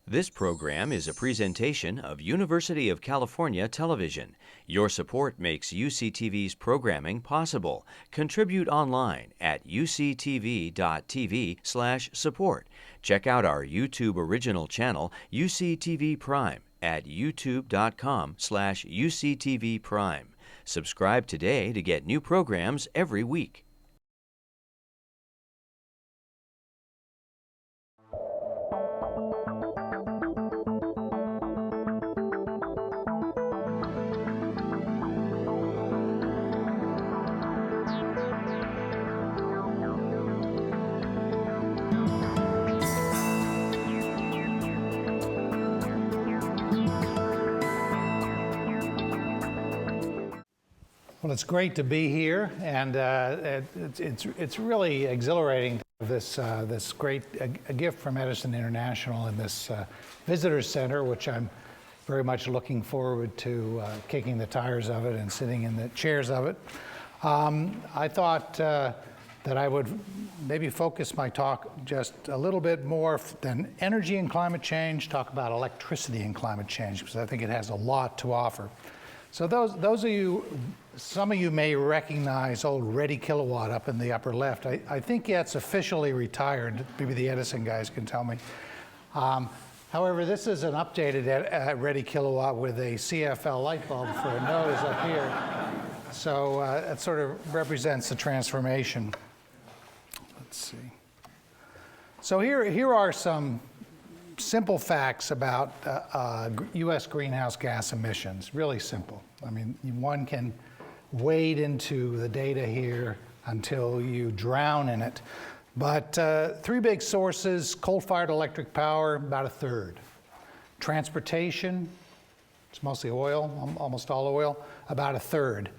This program is a presentation of University of California Television. Your support makes UCTV's programming possible. Contribute online at uctv.tv/support. Check out our YouTube original channel, UCTV Prime, at youtube.com/UCTV Prime. Subscribe today to get new programs every week. Well, it's great to be here, and it's really exhilarating to have this great a gift from Edison International in this visitor center, which I'm very much looking forward to kicking the tires of it and sitting in the chairs of it. I thought that I would maybe focus my talk just a little bit more than energy and climate change, talk about electricity and climate change, because I think it has a lot to offer. So those of you, some of you may recognize old Reddy Kilowatt up in the upper left. I think it's officially retired. Maybe the Edison guys can tell me. However, this is an updated Reddy Kilowatt with a CFL light bulb for a nose up here. So it sort of represents the transformation. Let's see. So here are some simple facts about U.S. greenhouse gas emissions, really simple. I mean, one can wade into the data here until you drown in it. But three big sources: coal-fired electric power, about a third. Transportation, it's mostly oil, almost all oil, about a third.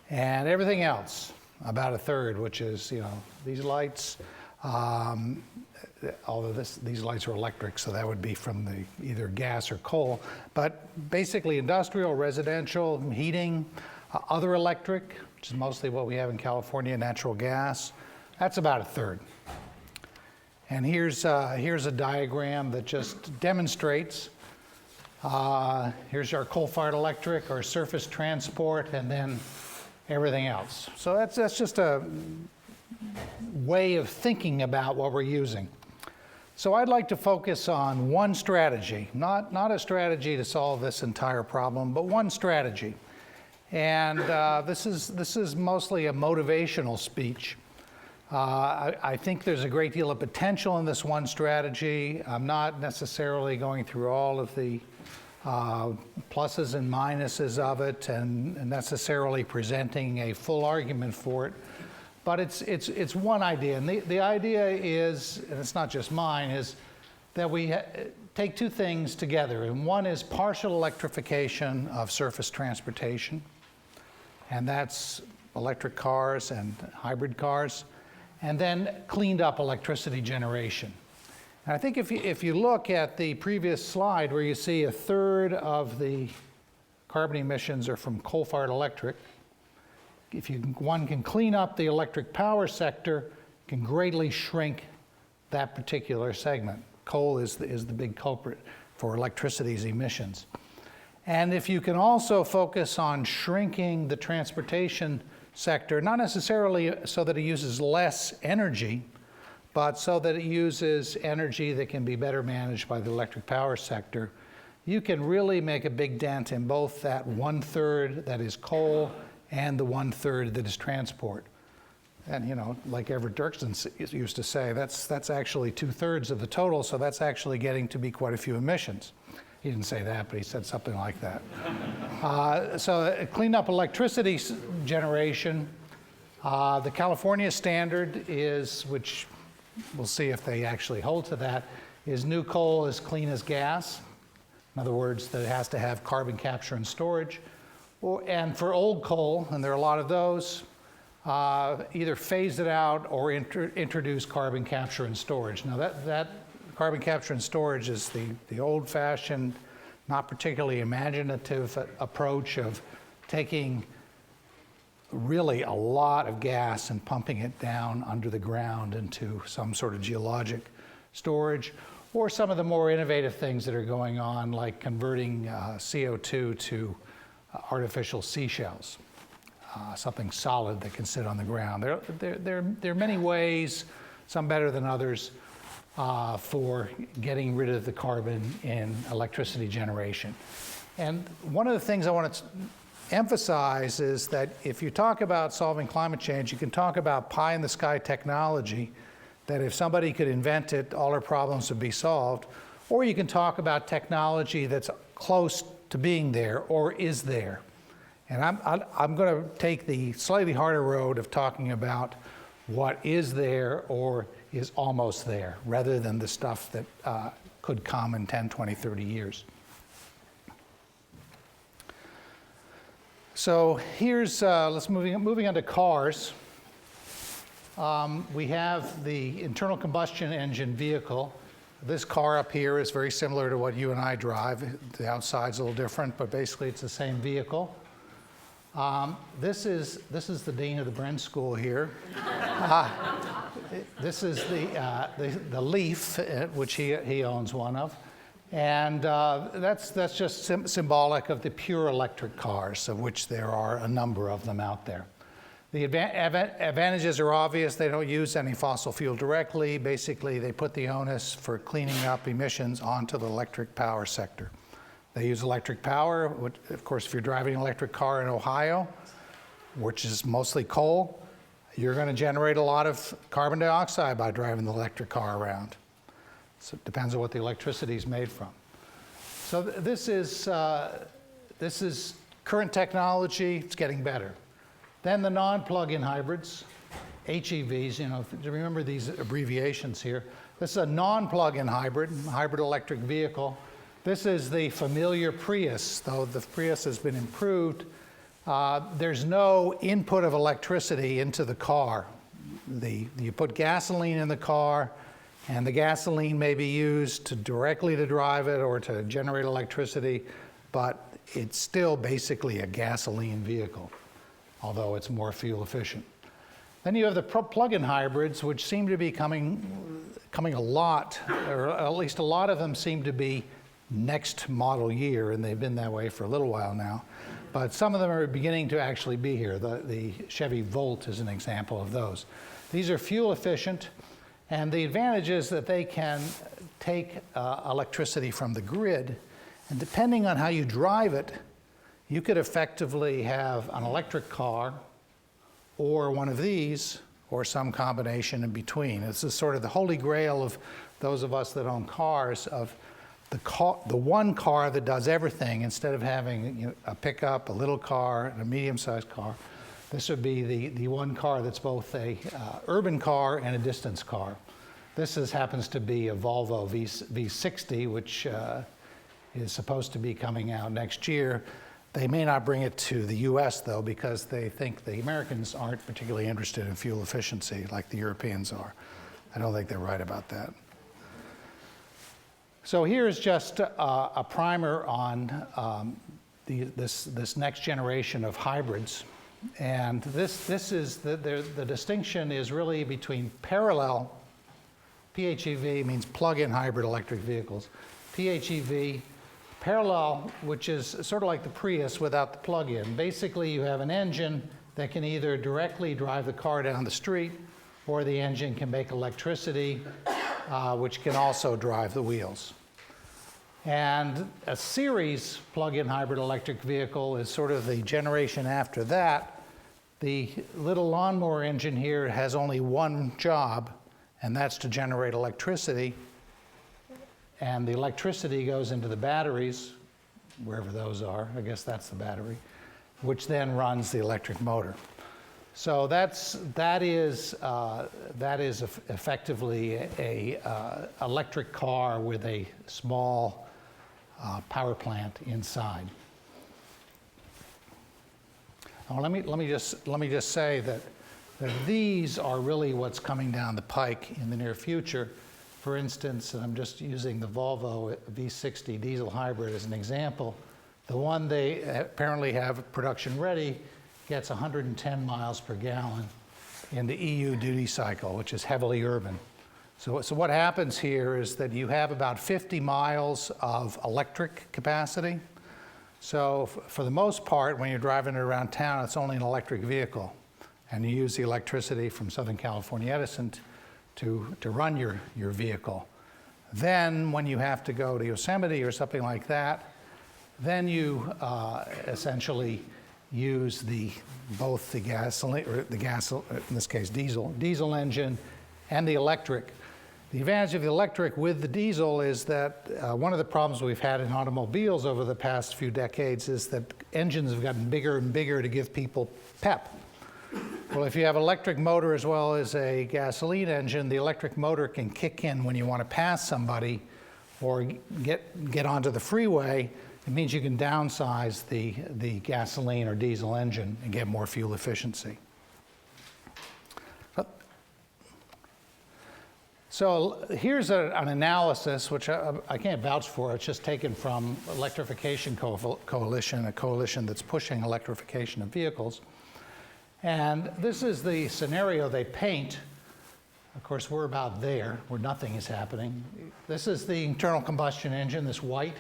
And everything else, about a third, which is, these lights, although these lights are electric, so that would be from either gas or coal. But basically industrial, residential, heating, other electric, which is mostly what we have in California, natural gas, that's about a third. And here's a diagram that just demonstrates, here's our coal-fired electric, our surface transport, and then everything else. So that's just a way of thinking about what we're using. So I'd like to focus on one strategy, not a strategy to solve this entire problem, but one strategy. And this is mostly a motivational speech. I think there's a great deal of potential in this one strategy. I'm not necessarily going through all of the pluses and minuses of it and necessarily presenting a full argument for it. But it's one idea, and the idea is, and it's not just mine, is that we take two things together. And one is partial electrification of surface transportation, and that's electric cars and hybrid cars, and then cleaned up electricity generation. And I think if you look at the previous slide where you see a third of the carbon emissions are from coal-fired electric, if one can clean up the electric power sector, can greatly shrink that particular segment. Coal is the big culprit for electricity's emissions. And if you can also focus on shrinking the transportation sector, not necessarily so that it uses less energy, but so that it uses energy that can be better managed by the electric power sector, you can really make a big dent in both that one-third that is coal and the one-third that is transport. And like Everett Dirksen used to say, that's actually two-thirds of the total, so that's actually getting to be quite a few emissions. He didn't say that, but he said something like that. So clean up electricity generation. The California standard is, which we'll see if they actually hold to that, is new coal as clean as gas. In other words, that it has to have carbon capture and storage. And for old coal, and there are a lot of those, either phase it out or introduce carbon capture and storage. Now that carbon capture and storage is the old-fashioned, not particularly imaginative approach of taking really a lot of gas and pumping it down under the ground into some sort of geologic storage. or some of the more innovative things that are going on, like converting CO2 to artificial seashells, something solid that can sit on the ground. There are many ways, some better than others, for getting rid of the carbon in electricity generation. And one of the things I want to emphasize is that if you talk about solving climate change, you can talk about pie-in-the-sky technology, that if somebody could invent it, all our problems would be solved. Or you can talk about technology that's close to being there or is there. And I'm going to take the slightly harder road of talking about what is there or is almost there, rather than the stuff that could come in 10, 20, 30 years. So here's, let's moving on to cars. We have the internal combustion engine vehicle. This car up here is very similar to what you and I drive. The outside's a little different, but basically it's the same vehicle. This is the dean of the Bren School here. This is the Leaf, which he owns one of. And that's just symbolic of the pure electric cars, of which there are a number of them out there. The advantages are obvious. They don't use any fossil fuel directly. Basically, they put the onus for cleaning up emissions onto the electric power sector. They use electric power, which, of course, if you're driving an electric car in Ohio, which is mostly coal, you're going to generate a lot of carbon dioxide by driving the electric car around. So it depends on what the electricity is made from. So this is current technology. It's getting better. Then the non-plug-in hybrids, HEVs, you know, remember these abbreviations here. This is a non-plug-in hybrid electric vehicle. This is the familiar Prius, though the Prius has been improved. There's no input of electricity into the car. You put gasoline in the car, and the gasoline may be used directly to drive it or to generate electricity, but it's still basically a gasoline vehicle, although it's more fuel efficient. Then you have the plug-in hybrids, which seem to be coming a lot, or at least a lot of them seem to be next model year, and they've been that way for a little while now. But some of them are beginning to actually be here. The Chevy Volt is an example of those. These are fuel efficient, and the advantage is that they can take electricity from the grid, and depending on how you drive it, you could effectively have an electric car or one of these or some combination in between. This is sort of the holy grail of those of us that own cars, of the one car that does everything instead of having a pickup, a little car, and a medium-sized car. This would be the one car that's both a urban car and a distance car. This happens to be a Volvo V60, which is supposed to be coming out next year. They may not bring it to the US, though, because they think the Americans aren't particularly interested in fuel efficiency like the Europeans are. I don't think they're right about that. So here's just a primer on this next generation of hybrids. And this is, the distinction is really between parallel, PHEV means plug-in hybrid electric vehicles, PHEV, parallel, which is sort of like the Prius without the plug-in. Basically, you have an engine that can either directly drive the car down the street, or the engine can make electricity, which can also drive the wheels. And a series plug-in hybrid electric vehicle is sort of the generation after that. The little lawnmower engine here has only one job, and that's to generate electricity. And the electricity goes into the batteries, wherever those are. I guess that's the battery, which then runs the electric motor. So that is effectively a electric car with a small power plant inside. Now, let me just say that these are really what's coming down the pike in the near future. For instance, and I'm just using the Volvo V60 diesel hybrid as an example, the one they apparently have production ready gets 110 miles per gallon in the EU duty cycle, which is heavily urban. So what happens here is that you have about 50 miles of electric capacity. So for the most part, when you're driving around town, it's only an electric vehicle. And you use the electricity from Southern California Edison to run your vehicle. Then when you have to go to Yosemite or something like that, then you essentially use both the gasoline, or in this case diesel engine, and the electric. The advantage of the electric with the diesel is that one of the problems we've had in automobiles over the past few decades is that engines have gotten bigger and bigger to give people pep. Well, if you have an electric motor as well as a gasoline engine, the electric motor can kick in when you want to pass somebody or get onto the freeway. It means you can downsize the gasoline or diesel engine and get more fuel efficiency. So here's an analysis, which I can't vouch for. It's just taken from Electrification Coalition, a coalition that's pushing electrification of vehicles. And this is the scenario they paint. Of course, we're about there, where nothing is happening. This is the internal combustion engine, this white.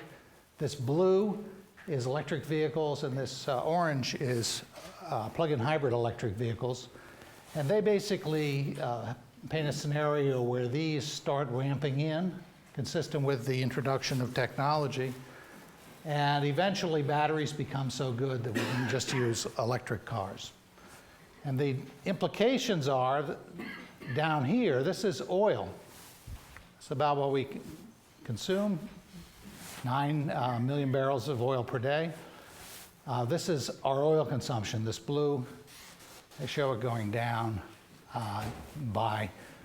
This blue is electric vehicles, and this orange is plug-in hybrid electric vehicles. And they basically paint a scenario where these start ramping in, consistent with the introduction of technology. And eventually, batteries become so good that we can just use electric cars. And the implications are that down here, this is oil. It's about what we consume, 9 million barrels of oil per day. This is our oil consumption. This blue, they show it going down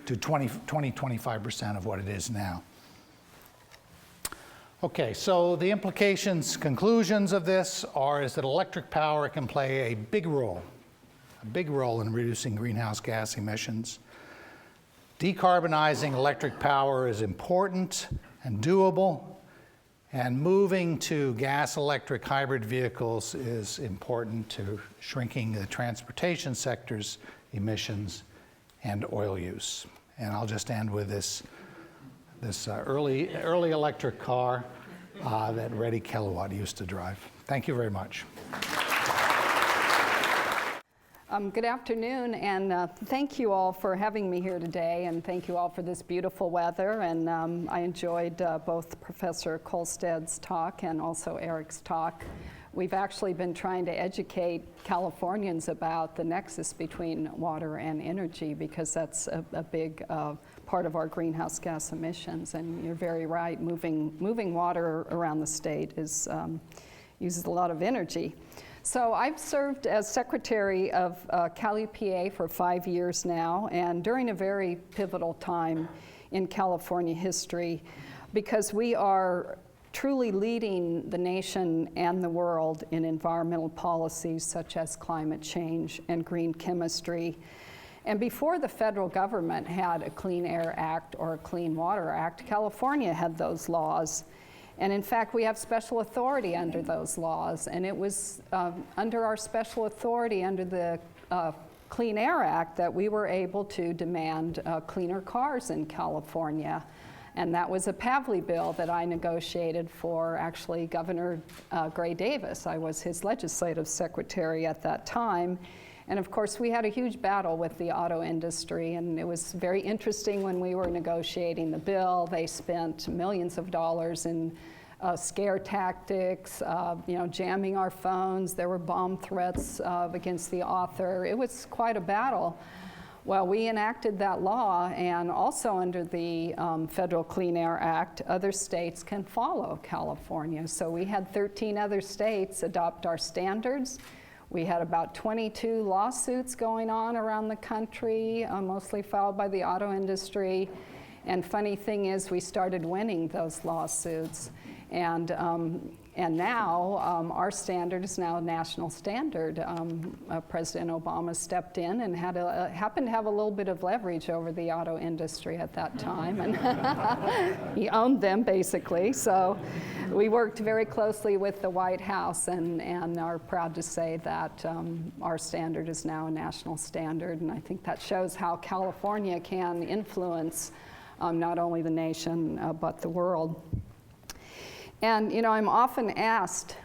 to 25% of what it is now. Okay, so the implications, conclusions of this is that electric power can play a big role in reducing greenhouse gas emissions. Decarbonizing electric power is important and doable, and moving to gas-electric hybrid vehicles is important to shrinking the transportation sector's emissions and oil use. And I'll just end with this early electric car that Reddy Kilowatt used to drive. Thank you very much. Good afternoon, and thank you all for having me here today, and thank you all for this beautiful weather. And I enjoyed both Professor Kolsted's talk and also Eric's talk. We've actually been trying to educate Californians about the nexus between water and energy, because that's a big part of our greenhouse gas emissions. And you're very right, moving water around the state uses a lot of energy. So I've served as secretary of Cal EPA for 5 years now, and during a very pivotal time in California history, because we are truly leading the nation and the world in environmental policies such as climate change and green chemistry. And before the federal government had a Clean Air Act or a Clean Water Act, California had those laws. And in fact, we have special authority under those laws. And it was under our special authority under the Clean Air Act that we were able to demand cleaner cars in California. And that was a Pavley bill that I negotiated for actually Governor Gray Davis. I was his legislative secretary at that time. And of course, we had a huge battle with the auto industry, and it was very interesting when we were negotiating the bill. They spent millions of dollars in scare tactics, jamming our phones. There were bomb threats against the author. It was quite a battle. Well, we enacted that law, and also under the Federal Clean Air Act, other states can follow California. So we had 13 other states adopt our standards. We had about 22 lawsuits going on around the country, mostly filed by the auto industry. And funny thing is, we started winning those lawsuits. And now our standard is now a national standard. President Obama stepped in and happened to have a little bit of leverage over the auto industry at that time. And he owned them, basically. So we worked very closely with the White House and are proud to say that our standard is now a national standard. And I think that shows how California can influence not only the nation, but the world. And, you know, I'm often asked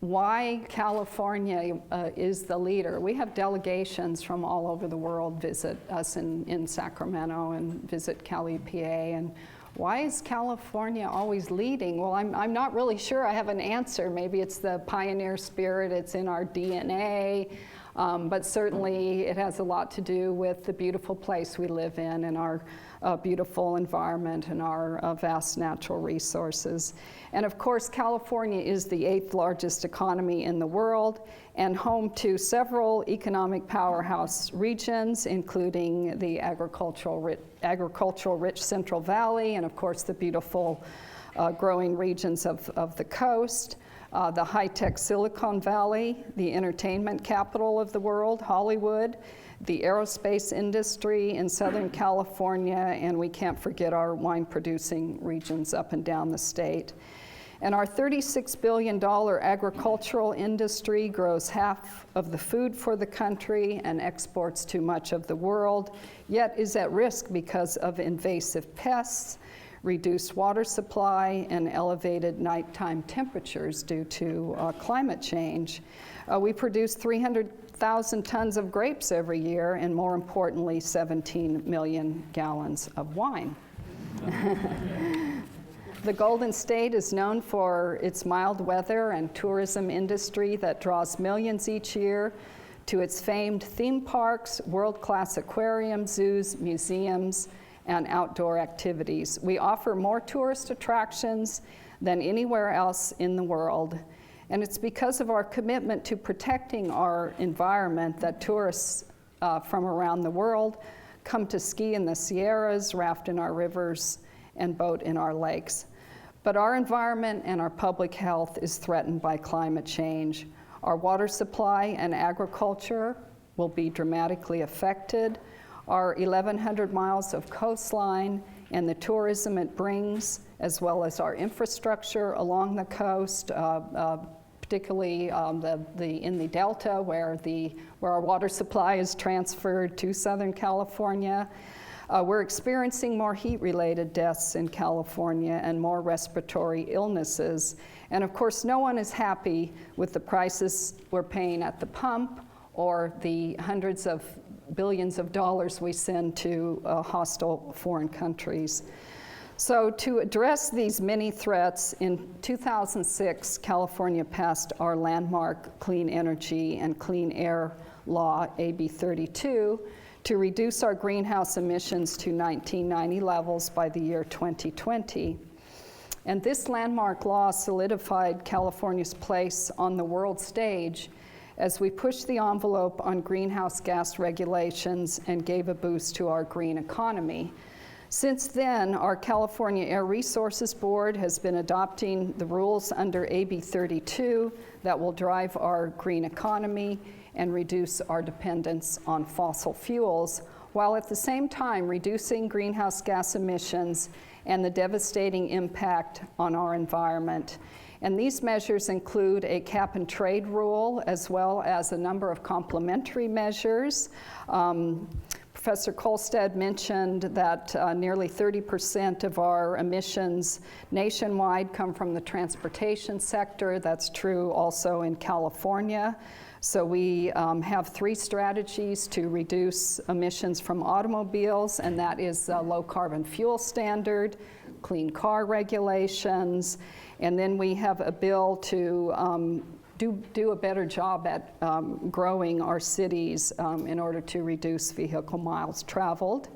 why California is the leader. We have delegations from all over the world visit us in Sacramento and visit Cal EPA. And why is California always leading? Well, I'm not really sure I have an answer. Maybe it's the pioneer spirit, it's in our DNA. But certainly it has a lot to do with the beautiful place we live in and our beautiful environment and our vast natural resources. And of course, California is the 8th largest economy in the world and home to several economic powerhouse regions, including the agricultural-rich Central Valley and of course the beautiful growing regions of the coast. The high-tech Silicon Valley, the entertainment capital of the world, Hollywood, the aerospace industry in Southern California, and we can't forget our wine-producing regions up and down the state. And our $36 billion agricultural industry grows half of the food for the country and exports to much of the world, yet is at risk because of invasive pests, reduced water supply, and elevated nighttime temperatures due to climate change. We produce 300,000 tons of grapes every year, and more importantly, 17 million gallons of wine. The Golden State is known for its mild weather and tourism industry that draws millions each year to its famed theme parks, world-class aquariums, zoos, museums, and outdoor activities. We offer more tourist attractions than anywhere else in the world. And it's because of our commitment to protecting our environment that tourists from around the world come to ski in the Sierras, raft in our rivers, and boat in our lakes. But our environment and our public health is threatened by climate change. Our water supply and agriculture will be dramatically affected. Our 1,100 miles of coastline and the tourism it brings, as well as our infrastructure along the coast, particularly in the Delta, where our water supply is transferred to Southern California. We're experiencing more heat-related deaths in California and more respiratory illnesses. And of course, no one is happy with the prices we're paying at the pump or the hundreds of billions of dollars we send to hostile foreign countries. So to address these many threats, in 2006, California passed our landmark Clean Energy and Clean Air Law, AB 32, to reduce our greenhouse emissions to 1990 levels by the year 2020. And this landmark law solidified California's place on the world stage as we pushed the envelope on greenhouse gas regulations and gave a boost to our green economy. Since then, our California Air Resources Board has been adopting the rules under AB 32 that will drive our green economy and reduce our dependence on fossil fuels, while at the same time reducing greenhouse gas emissions and the devastating impact on our environment. And these measures include a cap and trade rule, as well as a number of complementary measures. Professor Kolstad mentioned that nearly 30% of our emissions nationwide come from the transportation sector. That's true also in California. So we have 3 strategies to reduce emissions from automobiles, and that is low carbon fuel standard, clean car regulations, and then we have a bill to do a better job at growing our cities in order to reduce vehicle miles traveled.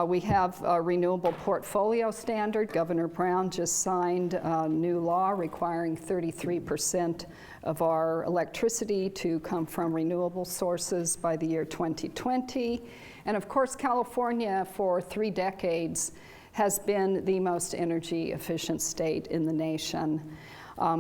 We have a renewable portfolio standard. Governor Brown just signed a new law requiring 33% of our electricity to come from renewable sources by the year 2020. And of course, California for 3 decades has been the most energy efficient state in the nation.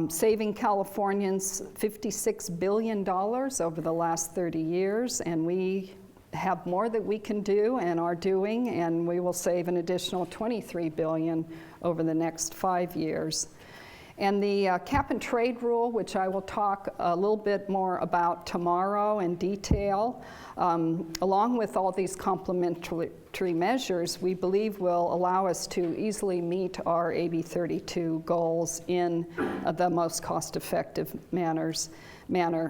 Saving Californians $56 billion over the last 30 years, and we have more that we can do and are doing, and we will save an additional $23 billion over the next 5 years. And the cap and trade rule, which I will talk a little bit more about tomorrow in detail, along with all these complementary measures, we believe will allow us to easily meet our AB 32 goals in the most cost-effective manner.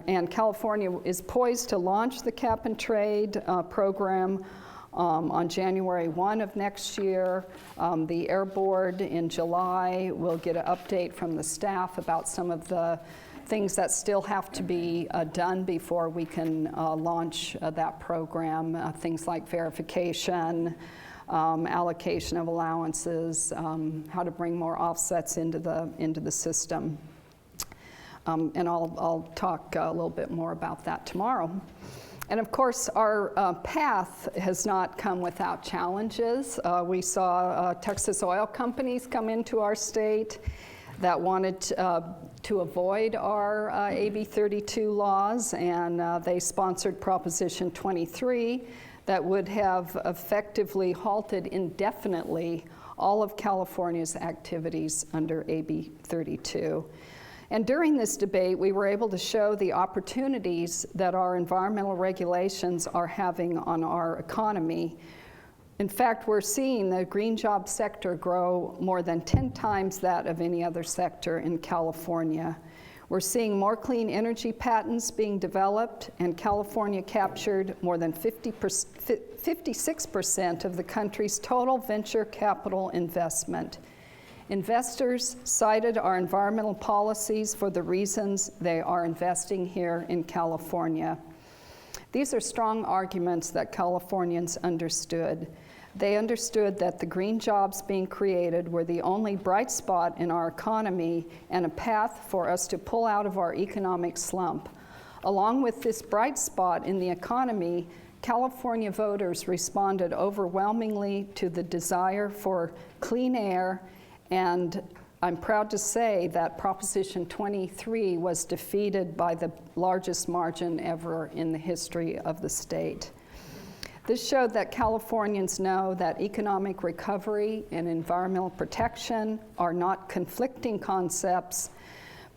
And California is poised to launch the cap and trade program on January 1 of next year. The Air Board in July will get an update from the staff about some of the things that still have to be done before we can launch that program, things like verification, allocation of allowances, how to bring more offsets into the system. And I'll talk a little bit more about that tomorrow. And of course, our path has not come without challenges. We saw Texas oil companies come into our state that wanted to avoid our AB 32 laws, and they sponsored Proposition 23 that would have effectively halted indefinitely all of California's activities under AB 32. And during this debate, we were able to show the opportunities that our environmental regulations are having on our economy. In fact, we're seeing the green job sector grow more than 10 times that of any other sector in California. We're seeing more clean energy patents being developed, and California captured more than 56% of the country's total venture capital investment. Investors cited our environmental policies for the reasons they are investing here in California. These are strong arguments that Californians understood. They understood that the green jobs being created were the only bright spot in our economy and a path for us to pull out of our economic slump. Along with this bright spot in the economy, California voters responded overwhelmingly to the desire for clean air, and I'm proud to say that Proposition 23 was defeated by the largest margin ever in the history of the state. This showed that Californians know that economic recovery and environmental protection are not conflicting concepts,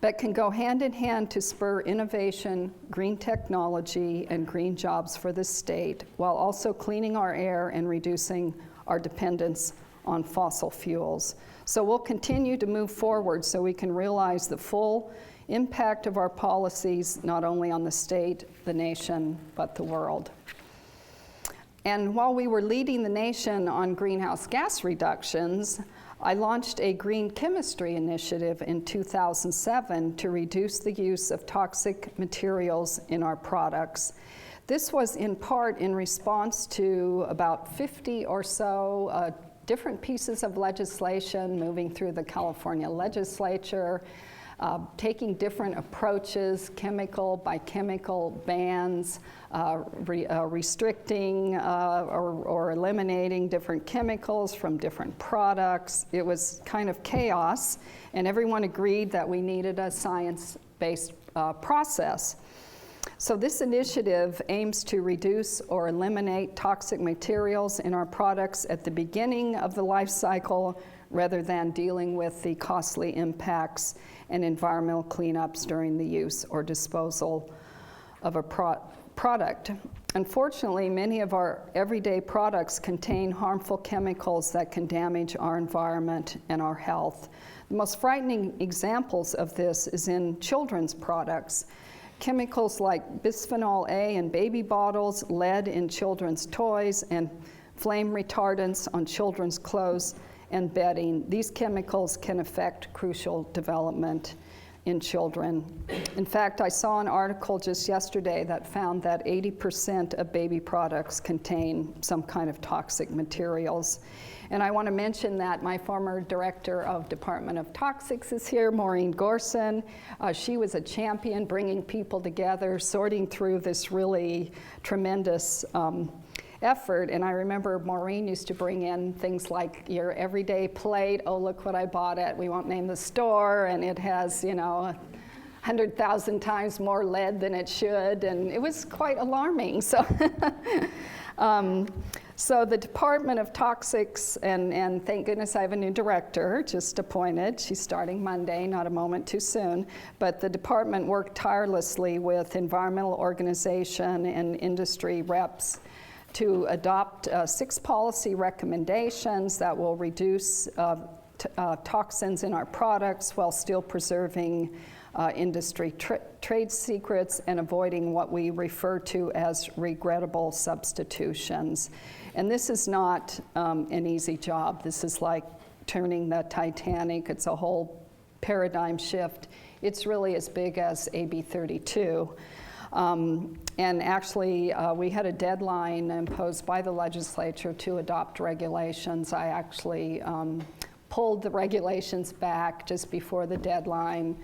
but can go hand in hand to spur innovation, green technology, and green jobs for the state, while also cleaning our air and reducing our dependence on fossil fuels. So we'll continue to move forward so we can realize the full impact of our policies, not only on the state, the nation, but the world. And while we were leading the nation on greenhouse gas reductions, I launched a green chemistry initiative in 2007 to reduce the use of toxic materials in our products. This was in part in response to about 50 or so different pieces of legislation moving through the California legislature, taking different approaches, chemical by chemical bans, restricting or eliminating different chemicals from different products. It was kind of chaos, and everyone agreed that we needed a science-based process. So this initiative aims to reduce or eliminate toxic materials in our products at the beginning of the life cycle, rather than dealing with the costly impacts and environmental cleanups during the use or disposal of a product. Unfortunately, many of our everyday products contain harmful chemicals that can damage our environment and our health. The most frightening examples of this is in children's products. Chemicals like bisphenol A in baby bottles, lead in children's toys, and flame retardants on children's clothes and bedding. These chemicals can affect crucial development in children. In fact, I saw an article just yesterday that found that 80% of baby products contain some kind of toxic materials. And I want to mention that my former director of Department of Toxics is here, Maureen Gorson. She was a champion bringing people together, sorting through this really tremendous effort. And I remember Maureen used to bring in things like your everyday plate. Oh, look what I bought at, we won't name the store, and it has, 100,000 times more lead than it should. And it was quite alarming. So. So the Department of Toxics, and thank goodness I have a new director just appointed. She's starting Monday, not a moment too soon. But the department worked tirelessly with environmental organization and industry reps to adopt 6 policy recommendations that will reduce toxins in our products while still preserving industry trade secrets and avoiding what we refer to as regrettable substitutions. And this is not an easy job. This is like turning the Titanic. It's a whole paradigm shift. It's really as big as AB 32. And actually, we had a deadline imposed by the legislature to adopt regulations. I actually pulled the regulations back just before the deadline.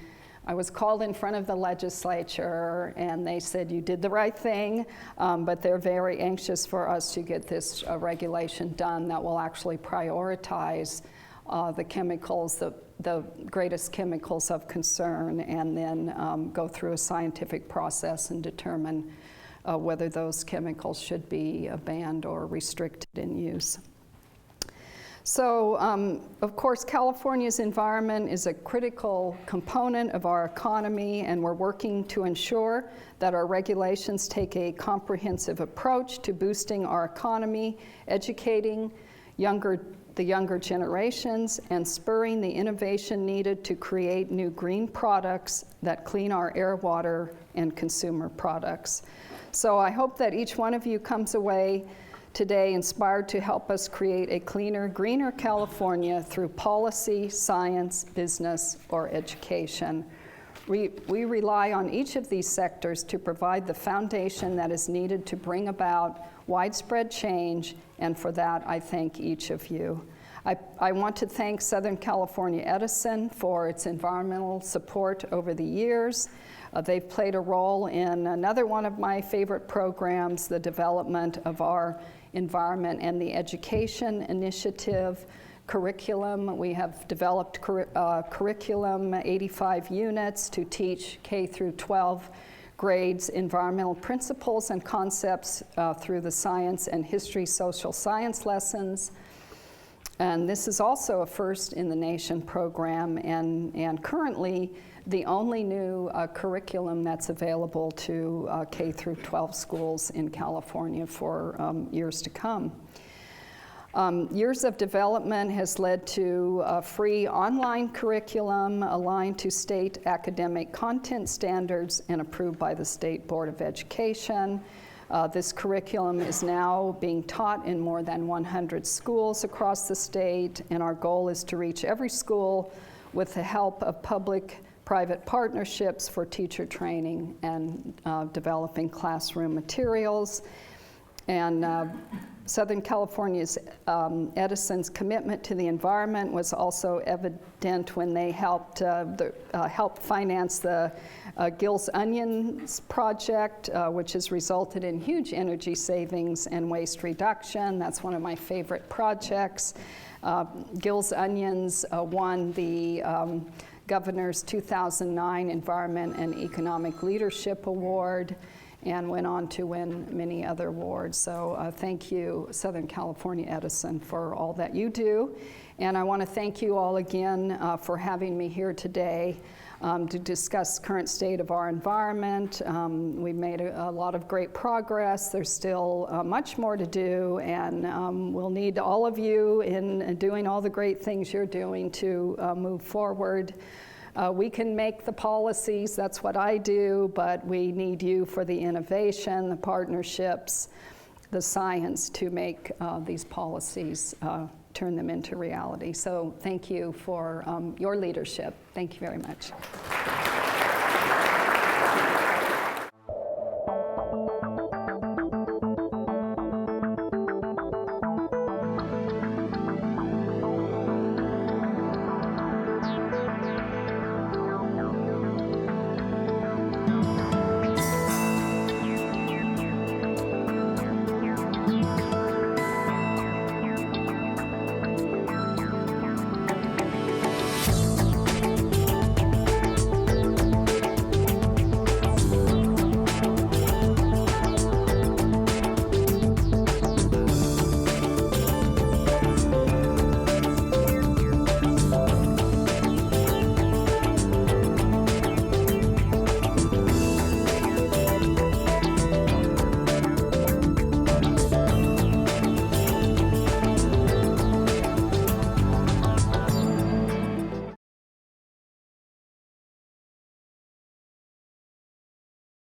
I was called in front of the legislature, and they said, you did the right thing, but they're very anxious for us to get this regulation done that will actually prioritize the chemicals, the greatest chemicals of concern, and then go through a scientific process and determine whether those chemicals should be banned or restricted in use. So, of course, California's environment is a critical component of our economy, and we're working to ensure that our regulations take a comprehensive approach to boosting our economy, educating the younger generations, and spurring the innovation needed to create new green products that clean our air, water, and consumer products. So I hope that each one of you comes away today inspired to help us create a cleaner, greener California through policy, science, business, or education. We rely on each of these sectors to provide the foundation that is needed to bring about widespread change, and for that I thank each of you. I want to thank Southern California Edison for its environmental support over the years. They've played a role in another one of my favorite programs, the development of our environment and the education initiative curriculum. We have developed curriculum, 85 units to teach K through 12 grades environmental principles and concepts through the science and history social science lessons. And this is also a first in the nation program, and currently the only new curriculum that's available to K through 12 schools in California for years to come. Years of development has led to a free online curriculum aligned to state academic content standards and approved by the State Board of Education. This curriculum is now being taught in more than 100 schools across the state, and our goal is to reach every school with the help of public-private partnerships for teacher training and developing classroom materials. And Southern California's Edison's commitment to the environment was also evident when they helped finance the Gills Onions project, which has resulted in huge energy savings and waste reduction. That's one of my favorite projects. Gills Onions won the Governor's 2009 Environment and Economic Leadership Award, and went on to win many other awards. So thank you, Southern California Edison, for all that you do. And I want to thank you all again for having me here today to discuss current state of our environment. We've made a lot of great progress. There's still much more to do, and we'll need all of you in doing all the great things you're doing to move forward. We can make the policies, that's what I do, but we need you for the innovation, the partnerships, the science to make these policies, turn them into reality. So thank you for your leadership. Thank you very much.